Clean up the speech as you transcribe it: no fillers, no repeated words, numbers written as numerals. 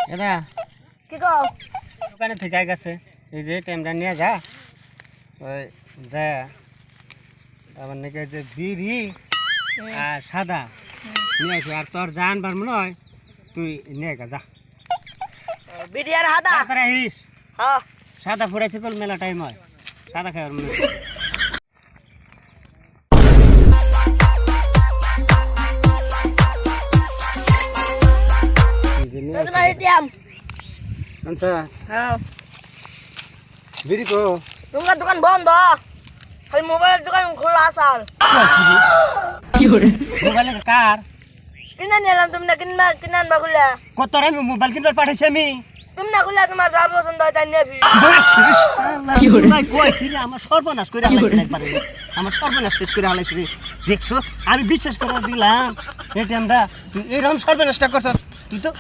এটা কি কও দোকানে থেকে গেছে এই যে টাইমটা নিয়ে যা ওই যা আবার নাকি যে বিড়ি আর সাদা নিয়ে আসো আর তোর জান বার মনে হয় তুই নিয়ে গা যা বিড়ি আর হাদা তাড়াতাড়ি আহিস হ্যাঁ সাদা ফুরাইছে কল মেলা টাইম হয় সাদা খাওয়ার মনে হয়। তোমার এটিএম আচ্ছা হ্যাঁ বিড়ি কো তোমার দোকান বন্ধ খালি মোবাইলের দোকান খোলা আসাল মোবাইলে কার কিনে নিলাম তুমি না কিনবা কিনে আনবা খুলে কত রে মোবাইল কিনবার পাঠাইছি আমি তুমি না খুলে তোমার যা পছন্দ হয় তাই নেবি ভাই কই কি রে আমার সর্বনাশ করে হালাইছিস একবারে আমার সর্বনাশ শেষ করে হালাইছিস রে দেখছো আমি বিশ্বাস করে দিলাম এটিএমটা তুই এরকম সর্বনাশটা করছ তুই তো